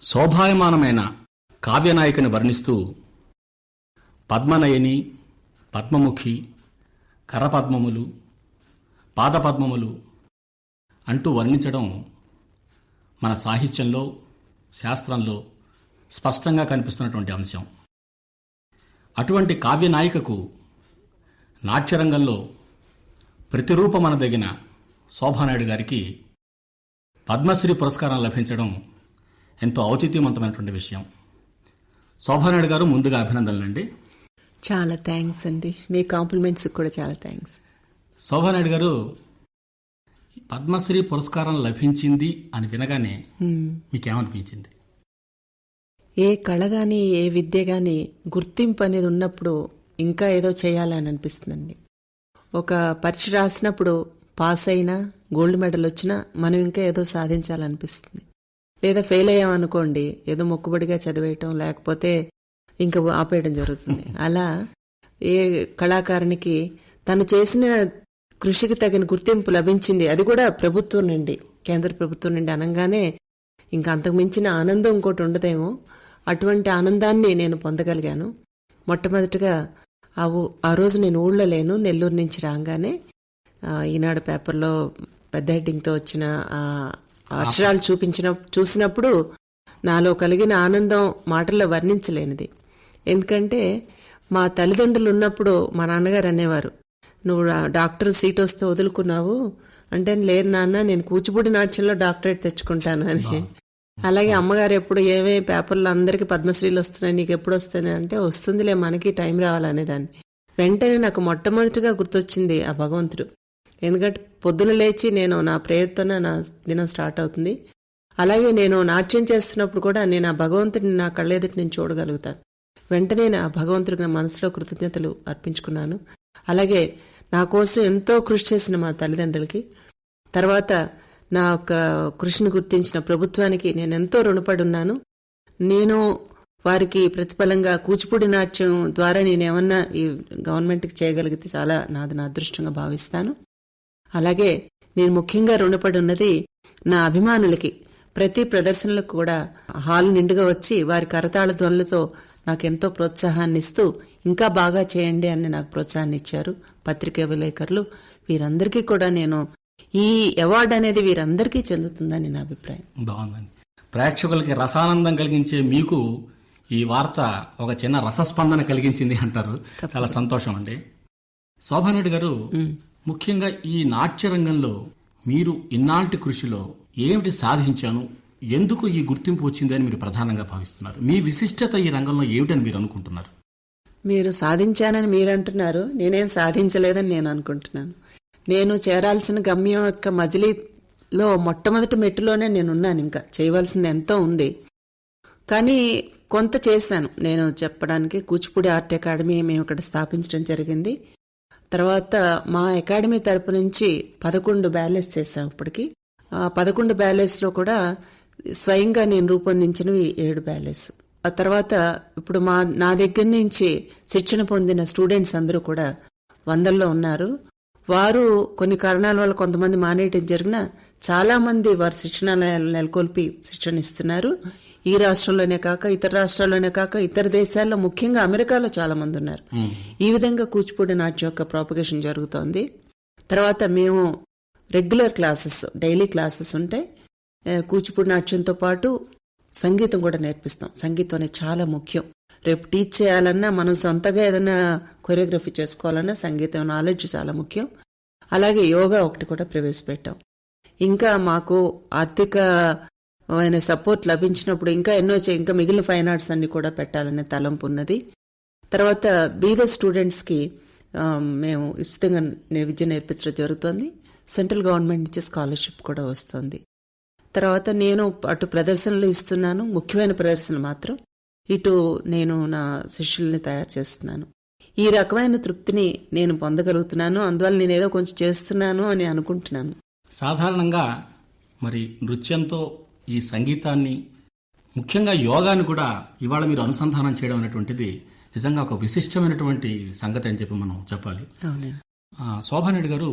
శోభాయమానమైన కావ్యనాయికని వర్ణిస్తూ పద్మనయని, పద్మముఖి, కరపద్మములు, పాదపద్మములు అంటూ వర్ణించడం మన సాహిత్యంలో, శాస్త్రంలో స్పష్టంగా కనిపిస్తున్నటువంటి అంశం. అటువంటి కావ్యనాయికకు నాట్యరంగంలో ప్రతిరూపమనదగిన శోభానాయుడు గారికి పద్మశ్రీ పురస్కారం లభించడం ఎంతో ఔచిత్యవంతమైనటువంటి విషయం. శోభానాయుడు గారు, ముందుగా అభినందనలండి. చాలా థ్యాంక్స్ అండి, మీ కాంప్లిమెంట్స్ కూడా చాలా థ్యాంక్స్. శోభానాయుడు గారు, పద్మశ్రీ పురస్కారం లభించింది అని వినగానే మీకేమనిపించింది? ఏ కళ గాని, ఏ విద్య గాని గుర్తింపు అనేది ఉన్నప్పుడు ఇంకా ఏదో చేయాలని అనిపిస్తుందండి. ఒక పరీక్ష రాసినప్పుడు పాస్ అయినా, గోల్డ్ మెడల్ వచ్చినా మనం ఇంకా ఏదో సాధించాలనిపిస్తుంది. లేదా ఫెయిల్ అయ్యామనుకోండి, ఏదో మొక్కుబడిగా చదివేయటం, లేకపోతే ఇంకా ఆపేయడం జరుగుతుంది. అలా ఏ కళాకారునికి తను చేసిన కృషికి తగిన గుర్తింపు లభించింది, అది కూడా ప్రభుత్వం నుండి, కేంద్ర ప్రభుత్వం నుండి అనగానే ఇంకా అంతకు మించిన ఆనందం ఇంకోటి ఉండదేమో. అటువంటి ఆనందాన్ని నేను పొందగలిగాను. మొట్టమొదటిగా ఆ రోజు నేను ఊళ్ళో లేను, నెల్లూరు నుంచి రాగానే ఈనాడు పేపర్లో పెద్ద హెడ్డింగ్తో వచ్చిన అక్షరాలు చూసినప్పుడు నాలో కలిగిన ఆనందం మాటల్లో వర్ణించలేనిది. ఎందుకంటే మా తల్లిదండ్రులు ఉన్నప్పుడు మా నాన్నగారు అనేవారు, నువ్వు డాక్టర్ సీట్ వస్తే వదులుకున్నావు అంటే, లేదు నాన్న, నేను కూచిపూడి నాట్యంలో డాక్టరేట్ తెచ్చుకుంటాను అని. అలాగే అమ్మగారు ఎప్పుడు ఏమే పేపర్లో అందరికీ పద్మశ్రీలు వస్తున్నాయి, నీకు ఎప్పుడు వస్తాయి అంటే, వస్తుందిలే, మనకి టైం రావాలనేదాన్ని. వెంటనే నాకు మొట్టమొదటిగా గుర్తొచ్చింది ఆ భగవంతుడు. ఎందుకంటే పొద్దున లేచి నేను నా ప్రేయర్తోనే నా దినం స్టార్ట్ అవుతుంది. అలాగే నేను నాట్యం చేస్తున్నప్పుడు కూడా నేను ఆ భగవంతుడిని నా కళ్ళెదుటి నేను చూడగలుగుతాను. వెంటనే నా భగవంతుడికి నా మనసులో కృతజ్ఞతలు అర్పించుకున్నాను. అలాగే నా కోసం ఎంతో కృషి చేసిన మా తల్లిదండ్రులకి, తర్వాత నా యొక్క కృషిని గుర్తించిన ప్రభుత్వానికి నేను ఎంతో రుణపడి ఉన్నాను. నేను వారికి ప్రతిఫలంగా కూచిపూడి నాట్యం ద్వారా నేనేమన్నా ఈ గవర్నమెంట్కి చేయగలిగితే చాలా నాది నా అదృష్టంగా భావిస్తాను. అలాగే నేను ముఖ్యంగా రుణపడి ఉన్నది నా అభిమానులకి. ప్రతి ప్రదర్శనలకు కూడా హాల్ నిండుగా వచ్చి వారి కరతాళ ధ్వనులతో నాకు ఎంతో ప్రోత్సాహాన్ని ఇస్తూ ఇంకా బాగా చేయండి అని నాకు ప్రోత్సాహాన్ని ఇచ్చారు పత్రికా విలేకరులు. వీరందరికీ కూడా నేను ఈ అవార్డు అనేది వీరందరికీ చెందుతుందని నా అభిప్రాయం. బాగుందండి. ప్రేక్షకులకి రసానందం కలిగించే మీకు ఈ వార్త ఒక చిన్న రసస్పందన కలిగించింది అంటారు. చాలా సంతోషం అండి. శోభానాయుడు గారు, ముఖ్యంగా ఈ నాట్యరంగంలో మీరు ఇన్నాళ్టి కృషిలో ఏమిటి సాధించాను, ఎందుకు ఈ గుర్తింపు వచ్చింది అని మీరు ప్రధానంగా భావిస్తున్నారు? మీ విశిష్టత ఈ రంగంలో ఏమిటని మీరు అనుకుంటున్నారు? మీరు సాధించానని మీరు అంటున్నారు, నేనేం సాధించలేదని నేను అనుకుంటున్నాను. నేను చేరాల్సిన గమ్యం యొక్క మజిలీలో మొట్టమొదటి మెట్టులోనే నేనున్నాను. ఇంకా చేయవలసింది ఎంతో ఉంది, కానీ కొంత చేశాను. నేను చెప్పడానికి కూచిపూడి ఆర్ట్ అకాడమీ మేము ఇక్కడ స్థాపించడం జరిగింది. తర్వాత మా అకాడమీ తరపు నుంచి 11 బ్యాలెస్ చేశాం ఇప్పటికి. 11 బ్యాలెస్లో కూడా స్వయంగా నేను రూపొందించినవి 7 బ్యాలెస్. ఆ తర్వాత ఇప్పుడు నా దగ్గర నుంచి శిక్షణ పొందిన స్టూడెంట్స్ అందరూ కూడా 100లో ఉన్నారు. వారు కొన్ని కారణాల వల్ల కొంతమంది మానేయటం జరిగిన చాలా మంది వారు శిక్షణ నెలకొల్పి శిక్షణ ఇస్తున్నారు. ఈ రాష్ట్రంలోనే కాక ఇతర రాష్ట్రాల్లోనే కాక ఇతర దేశాల్లో, ముఖ్యంగా అమెరికాలో చాలా మంది ఉన్నారు. ఈ విధంగా కూచిపూడి నాట్యం యొక్క ప్రాపగేషన్ జరుగుతోంది. తర్వాత మేము రెగ్యులర్ క్లాసెస్, డైలీ క్లాసెస్ ఉంటాయి. కూచిపూడి నాట్యంతో పాటు సంగీతం కూడా నేర్పిస్తాం. సంగీతం అనేది చాలా ముఖ్యం. రేపు టీచ్ చేయాలన్నా, మనం సొంతగా ఏదైనా కొరియోగ్రఫీ చేసుకోవాలన్నా సంగీతం నాలెడ్జ్ చాలా ముఖ్యం. అలాగే యోగా ఒకటి కూడా ప్రవేశపెట్టాం. ఇంకా మాకు ఆర్థికమైన సపోర్ట్ లభించినప్పుడు ఇంకా ఎన్నో ఇంకా మిగిలిన ఫైన్ ఆర్ట్స్ అన్ని కూడా పెట్టాలనే తలంపు ఉన్నది. తర్వాత బీద స్టూడెంట్స్కి మేము ఉచితంగా విద్య నేర్పించడం జరుగుతుంది. సెంట్రల్ గవర్నమెంట్ నుంచి స్కాలర్షిప్ కూడా వస్తుంది. తర్వాత నేను అటు ప్రదర్శనలు ఇస్తున్నాను, ముఖ్యమైన ప్రదర్శనలు మాత్రం. ఇటు నేను నా శిష్యుల్ని తయారు చేస్తున్నాను. ఈ రకమైన తృప్తిని నేను పొందగలుగుతున్నాను. అందువల్ల నేను ఏదో కొంచెం చేస్తున్నాను అని అనుకుంటున్నాను. సాధారణంగా మరి నృత్యంతో ఈ సంగీతాన్ని, ముఖ్యంగా యోగాని కూడా ఇవాళ మీరు అనుసంధానం చేయడం అనేటువంటిది నిజంగా ఒక విశిష్టమైనటువంటి సంగతి అని చెప్పి మనం చెప్పాలి. శోభానాయుడు గారు,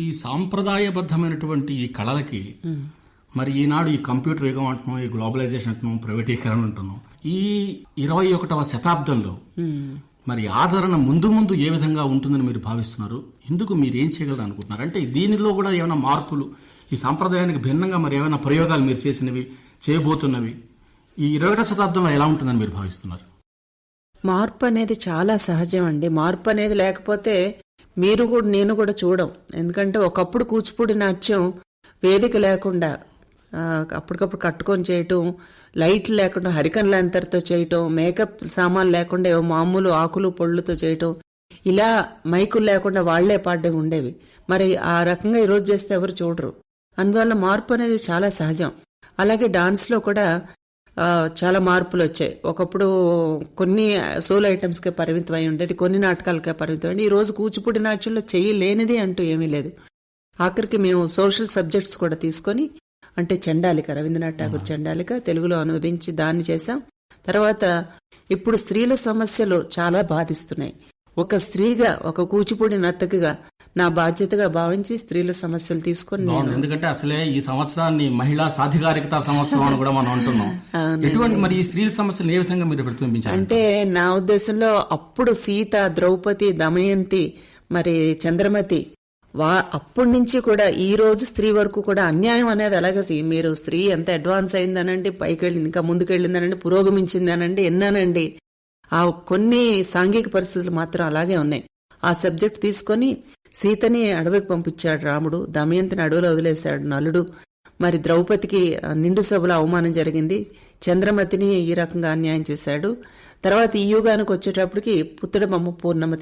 ఈ సాంప్రదాయబద్ధమైనటువంటి ఈ కళలకి మరి ఈనాడు ఈ కంప్యూటర్ యుగం అంటున్నాం, ఈ గ్లోబలైజేషన్ అంటున్నాం, ప్రైవేటీకరణ అంటున్నాం. ఈ 21వ శతాబ్దంలో మరి ఆదరణ ముందు ముందు ఏ విధంగా ఉంటుందని మీరు భావిస్తున్నారు? ఇందుకు మీరు ఏం చేయగలరు అనుకుంటున్నారు? అంటే దీనిలో కూడా ఏమైనా మార్పులు, ఈ సాంప్రదాయానికి భిన్నంగా మరి ఏమైనా ప్రయోగాలు మీరు చేసినవి, చేయబోతున్నవి ఈ 21వ శతాబ్దంలో ఎలా ఉంటుందని మీరు భావిస్తున్నారు? మార్పు అనేది చాలా సహజం అండి. మార్పు అనేది లేకపోతే మీరు కూడా నేను కూడా చూడం. ఎందుకంటే ఒకప్పుడు కూచిపూడి నాట్యం వేదిక లేకుండా అప్పటికప్పుడు కట్టుకొని చేయటం, లైట్లు లేకుండా హరికన్ ల్యాంతర్తో చేయటం, మేకప్ సామాన్లు లేకుండా ఏవో మామూలు ఆకులు పొళ్ళుతో చేయటం, ఇలా మైకులు లేకుండా వాళ్లే పాడడం ఉండేవి. మరి ఆ రకంగా ఈరోజు చేస్తే ఎవరు చూడరు. అందువల్ల మార్పు అనేది చాలా సహజం. అలాగే డాన్స్లో కూడా చాలా మార్పులు వచ్చాయి. ఒకప్పుడు కొన్ని సోలో ఐటమ్స్కే పరిమితం అయి ఉండేది, కొన్ని నాటకాలకే పరిమితం అయ్యింది. ఈ రోజు కూచిపూడి నాట్యంలో చేయలేనిది అంటూ ఏమీ లేదు. ఆఖరికి మేము సోషల్ సబ్జెక్ట్స్ కూడా తీసుకొని, అంటే చండాలిక, రవీంద్రనాథ్ ఠాగూర్ చండాలిక తెలుగులో అనువదించి దాన్ని చేశాం. తర్వాత ఇప్పుడు స్త్రీల సమస్యలు చాలా బాధిస్తున్నాయి. ఒక స్త్రీగా, ఒక కూచిపూడి నర్తకిగా నా బాధ్యతగా భావించి స్త్రీల సమస్యలు తీసుకొని, ఎందుకంటే అసలే ఈ సంవత్సరాన్ని మహిళా సాధికారికత సంవత్సరం అని కూడా మనం అంటున్నాం. ఎటువంటి మరి ఈ స్త్రీల సమస్యలు ఏ విధంగా మీరు ప్రతిబింబించారు? అంటే నా ఉద్దేశంలో అప్పుడు సీత, ద్రౌపది, దమయంతి, మరి చంద్రమతి, అప్పటి నుంచి కూడా ఈ రోజు స్త్రీ వరకు కూడా అన్యాయం అనేది అలాగే. మీరు స్త్రీ ఎంత అడ్వాన్స్ అయిందనండి, పైకి వెళ్ళింది, ఇంకా ముందుకెళ్ళిందనండి, పురోగమించిందనండి, ఎన్నానండి. ఆ కొన్ని సాంఘిక పరిస్థితులు మాత్రం అలాగే ఉన్నాయి. ఆ సబ్జెక్ట్ తీసుకొని సీతని అడవికి పంపించాడు రాముడు, దమయంతిని అడవిలో వదిలేశాడు నలుడు, మరి ద్రౌపదికి నిండు సభలో అవమానం జరిగింది, చంద్రమతిని ఈ రకంగా అన్యాయం చేశాడు. తర్వాత ఈ యుగానికి వచ్చేటప్పటికి పుత్రుడి బొమ్మ పూర్ణమ్మ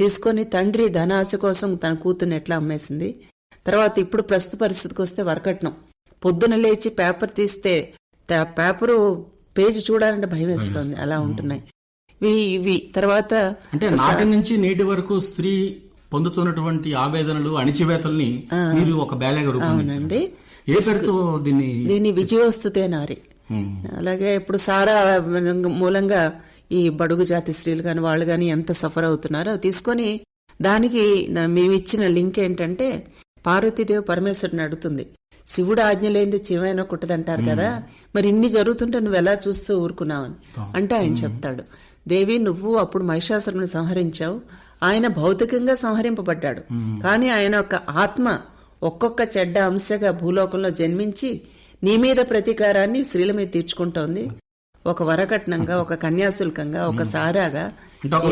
తీసుకొని తండ్రి ధనాశ కోసం తన కూతుర్ని ఎట్లా అమ్మేసింది. తర్వాత ఇప్పుడు ప్రస్తుత పరిస్థితికి వస్తే వరకట్నం, పొద్దున లేచి పేపర్ తీస్తే పేపరు పేజీ చూడాలంటే భయం వేస్తుంది, అలా ఉంటున్నాయి ఇవి. తర్వాత అంటే నాటి నుంచి నేటి వరకు స్త్రీ పొందుతున్నటువంటి ఆవేదనలు, అణిచివేతల్ని మీరు ఒక బ్యాలేగా రూపొందించండి. ఏ పేరుతో దీన్ని విజయోస్తుతే నారి. అలాగే ఇప్పుడు సారా మూలంగా ఈ బడుగు జాతి స్త్రీలు కాని వాళ్ళు గాని ఎంత సఫర్ అవుతున్నారో తీసుకొని, దానికి మేము ఇచ్చిన లింక్ ఏంటంటే, పార్వతీదేవి పరమేశ్వరుని అడుగుతుంది, శివుడు ఆజ్ఞ లేనిది చీమైనా కుట్టదంటారు కదా, మరి ఇన్ని జరుగుతుంటే నువ్వు ఎలా చూస్తూ ఊరుకున్నావని అంటే ఆయన చెప్తాడు, దేవి నువ్వు అప్పుడు మహిషాసురుని సంహరించావు, ఆయన భౌతికంగా సంహరింపబడ్డాడు, కానీ ఆయన ఒక ఆత్మ ఒక్కొక్క చెడ్డ అంశగా భూలోకంలో జన్మించి నీ మీద ప్రతీకారాన్ని స్త్రీల మీద తీర్చుకుంటోంది. ఒక వరకట్నంగా, ఒక కన్యాశుల్కంగా, ఒక సారాగా,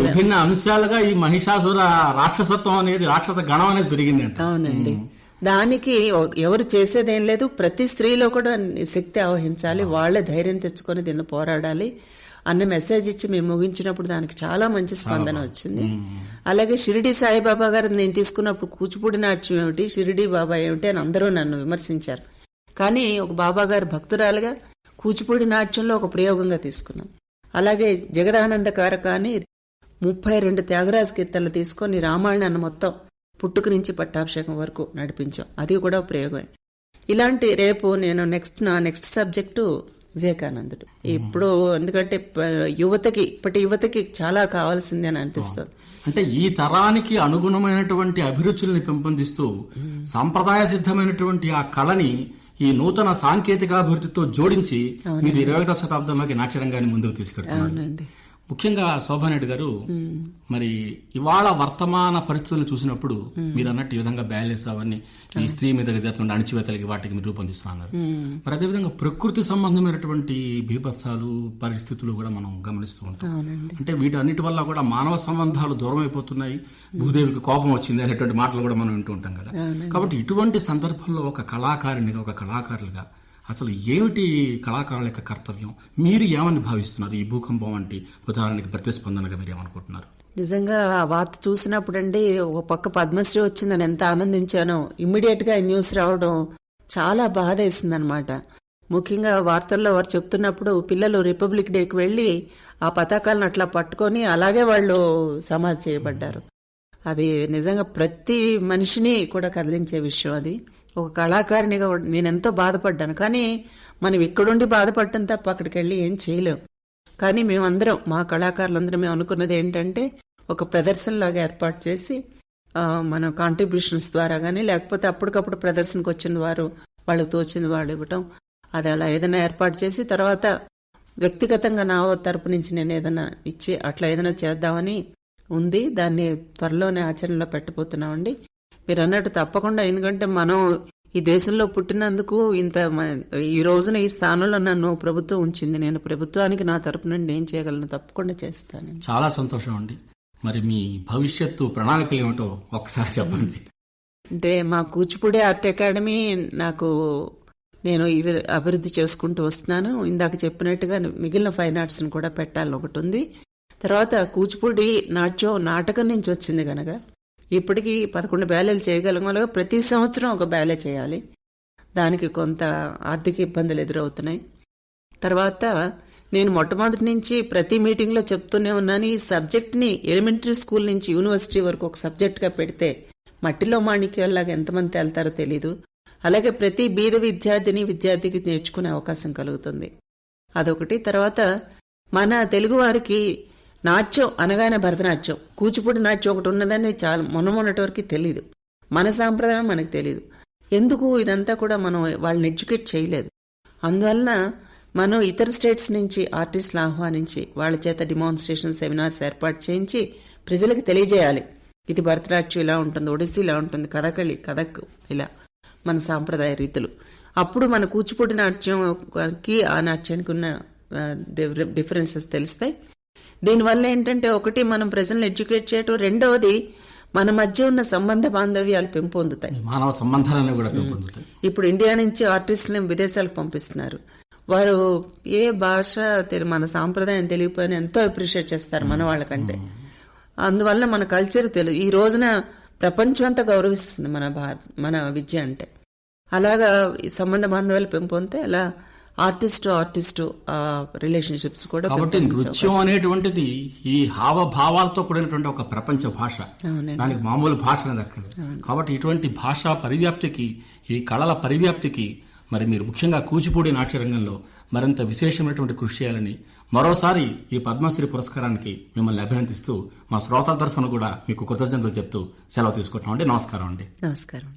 విభిన్న అంశాలుగా ఈ మహిషాసుర రాక్షసత్వం అనేది, రాక్షస గణం అనేది పెరిగింది. అవునండి. దానికి ఎవరు చేసేదేం లేదు. ప్రతి స్త్రీలో కూడా శక్తి ఆవహించాలి, వాళ్లే ధైర్యం తెచ్చుకొని దీన్ని పోరాడాలి అన్న మెసేజ్ ఇచ్చి మేము ముగించినప్పుడు దానికి చాలా మంచి స్పందన వచ్చింది. అలాగే షిరిడి సాయిబాబా గారు నేను తీసుకున్నప్పుడు కూచిపూడి నాట్యం ఏమిటి, షిరిడి బాబా ఏమిటి అని అందరూ నన్ను విమర్శించారు. కానీ ఒక బాబా గారు భక్తురాలుగా కూచిపూడి నాట్యంలో ఒక ప్రయోగంగా తీసుకున్నాం. అలాగే జగదానందకారక అని 32 త్యాగరాజ కీర్తనలు తీసుకొని రామాయణాన్ని మొత్తం పుట్టుక నుంచి పట్టాభిషేకం వరకు నడిపించాం, అది కూడా ప్రయోగమే. ఇలాంటి రేపు నేను నా నెక్స్ట్ సబ్జెక్టు వివేకానందుడు. ఇప్పుడు ఎందుకంటే ఇప్పటి యువతకి చాలా కావాల్సింది అని అనిపిస్తుంది. అంటే ఈ తరానికి అనుగుణమైనటువంటి అభిరుచుల్ని పెంపొందిస్తూ సాంప్రదాయ సిద్ధమైనటువంటి ఆ కళని ఈ నూతన సాంకేతికాభివృద్ధితో జోడించి మీరు 21వ శతాబ్దంలోకి నాట్యరంగాన్ని ముందుకు తీసుకెళ్తున్నారు. ముఖ్యంగా శోభారెడ్డి గారు, మరి ఇవాళ వర్తమాన పరిస్థితులను చూసినప్పుడు మీరు అన్నట్టు ఈ విధంగా బ్యాలెన్స్ అవన్నీ ఈ స్త్రీ మీద జరుగుతున్న అణిచివేతలకి వాటికి మీరు రూపొందిస్తున్నారు. మరి అదేవిధంగా ప్రకృతి సంబంధమైనటువంటి బీభత్సాలు పరిస్థితులు కూడా మనం గమనిస్తూ ఉంటాం. అంటే వీటన్నిటి వల్ల కూడా మానవ సంబంధాలు దూరం అయిపోతున్నాయి, భూదేవికి కోపం వచ్చింది అనేటువంటి మాటలు కూడా మనం వింటూ ఉంటాం కదా. కాబట్టి ఇటువంటి సందర్భంలో ఒక కళాకారునిగా, ఒక కళాకారులుగా అసలు ఏమిటి కళాకారుల యొక్క కర్తవ్యం? మీరు ఏమని భావిస్తున్నారు? ఈ భూకంపం వంటి ఉదాహరణకి ప్రతిస్పందనగా మీరు ఏమనుకుంటున్నారు? నిజంగా ఆ వార్త చూసినప్పుడు అండి, ఒక పక్క పద్మశ్రీ వచ్చిందని ఎంత ఆనందించానో, ఇమ్మీడియట్ గా న్యూస్ రావడం చాలా బాధ వేసింది అనమాట. ముఖ్యంగా వార్తల్లో వారు చెప్తున్నప్పుడు పిల్లలు రిపబ్లిక్ డేకి వెళ్లి ఆ పతాకాలను అట్లా పట్టుకొని అలాగే వాళ్ళు సమాధి చేయబడ్డారు. అది నిజంగా ప్రతి మనిషిని కూడా కదిలించే విషయం. అది ఒక కళాకారిణిగా నేనెంతో బాధపడ్డాను. కానీ మనం ఇక్కడుండి బాధపడటం తప్ప అక్కడికి వెళ్ళి ఏం చేయలేం. కానీ మేమందరం, మా కళాకారులందరం మేము అనుకున్నది ఏంటంటే, ఒక ప్రదర్శనలాగా ఏర్పాటు చేసి మన కాంట్రిబ్యూషన్స్ ద్వారా కానీ, లేకపోతే అప్పటికప్పుడు ప్రదర్శనకు వచ్చిన వారు వాళ్ళకి తోచింది వాళ్ళు ఇవ్వటం, అది అలా ఏదైనా ఏర్పాటు చేసి తర్వాత వ్యక్తిగతంగా నా తరపు నుంచి నేను ఏదైనా ఇచ్చి అట్లా ఏదైనా చేద్దామని ఉంది. దాన్ని త్వరలోనే ఆచరణలో పెట్టబోతున్నామండి. మీరు అన్నట్టు తప్పకుండా, ఎందుకంటే మనం ఈ దేశంలో పుట్టినందుకు ఈ రోజున ఈ స్థానంలో నన్ను ప్రభుత్వం ఉంచింది. నేను ప్రభుత్వానికి నా తరపు నుండి ఏం చేయగలను తప్పకుండా చేస్తాను. చాలా సంతోషం అండి. మరి మీ భవిష్యత్తు ప్రణాళికలు ఏమిటో ఒకసారి చెప్పండి. అంటే మా కూచిపూడి ఆర్ట్ అకాడమీ నేను అభివృద్ధి చేసుకుంటూ వస్తున్నాను. ఇందాక చెప్పినట్టుగా మిగిలిన ఫైన్ ఆర్ట్స్ని కూడా పెట్టాలని ఒకటి ఉంది. తర్వాత కూచిపూడి నాటకం నుంచి వచ్చింది కనుక ఇప్పటికీ 11 బ్యాలేలు చేయగలగలగా ప్రతి సంవత్సరం ఒక బ్యాలే చేయాలి. దానికి కొంత ఆర్థిక ఇబ్బందులు ఎదురవుతున్నాయి. తర్వాత నేను మొట్టమొదటి నుంచి ప్రతి మీటింగ్లో చెప్తూనే ఉన్నాను, ఈ సబ్జెక్ట్ని ఎలిమెంటరీ స్కూల్ నుంచి యూనివర్సిటీ వరకు ఒక సబ్జెక్ట్గా పెడితే మట్టిలో మాణిక్యాల్లాగా ఎంతమంది వెళ్తారో తెలీదు. అలాగే ప్రతి బీద విద్యార్థికి నేర్చుకునే అవకాశం కలుగుతుంది. అదొకటి. తర్వాత మన తెలుగు వారికి నాట్యం అనగానే భరతనాట్యం, కూచిపూడి నాట్యం ఒకటి ఉన్నదని చాలా మొన్నటి వరకు తెలీదు. మన సాంప్రదాయం మనకు తెలీదు. ఎందుకు ఇదంతా కూడా మనం వాళ్ళని ఎడ్యుకేట్ చేయలేదు. అందువలన మనం ఇతర స్టేట్స్ నుంచి ఆర్టిస్టులు ఆహ్వానించి వాళ్ళ చేత డిమాన్స్ట్రేషన్ సెమినార్స్ ఏర్పాటు చేయించి ప్రజలకు తెలియజేయాలి. ఇది భరతనాట్యం ఇలా ఉంటుంది, ఒడిస్సీ ఇలా ఉంటుంది, కథక్ ఇలా మన సాంప్రదాయ రీతులు. అప్పుడు మన కూచిపూడి నాట్యంకి ఆ నాట్యానికి ఉన్న డిఫరెన్సెస్ తెలుస్తాయి. దీనివల్ల ఏంటంటే ఒకటి మనం ప్రజలను ఎడ్యుకేట్ చేయటం, రెండవది మన మధ్య ఉన్న సంబంధ బాంధవ్యాలు పెంపొందుతాయి, మానవ సంబంధాలను కూడా పెంపొందుతాయి. ఇప్పుడు ఇండియా నుంచి ఆర్టిస్టులను విదేశాలకు పంపిస్తున్నారు. వారు ఏ భాష మన సాంప్రదాయం తెలియకపోయినా ఎంతో అప్రిషియేట్ చేస్తారు మన వాళ్ళకంటే. అందువల్ల మన కల్చర్ ఈ రోజున ప్రపంచం అంతా గౌరవిస్తుంది మన విద్య అంటే. అలాగా ఈ సంబంధ బాంధవ్యాలు పెంపొందితే అలా ఆర్టిస్టు రిలేషన్షిప్స్ కూడా. కాబట్టి నృత్యం అనేటువంటిది ఈ హావభావాలతో కూడినటువంటి ఒక ప్రపంచ భాష, దానికి మామూలు భాష దక్కదు. కాబట్టి ఇటువంటి భాషా పరివ్యాప్తికి, ఈ కళల పరివ్యాప్తికి మరి మీరు ముఖ్యంగా కూచిపూడి నాట్యరంగంలో మరింత విశేషమైనటువంటి కృషి చేయాలని మరోసారి ఈ పద్మశ్రీ పురస్కారానికి మిమ్మల్ని అభినందిస్తూ మా శ్రోతల తరఫున కూడా మీకు కృతజ్ఞతలు చెప్తూ సెలవు తీసుకుంటున్నాం అండి. నమస్కారం అండి. నమస్కారం.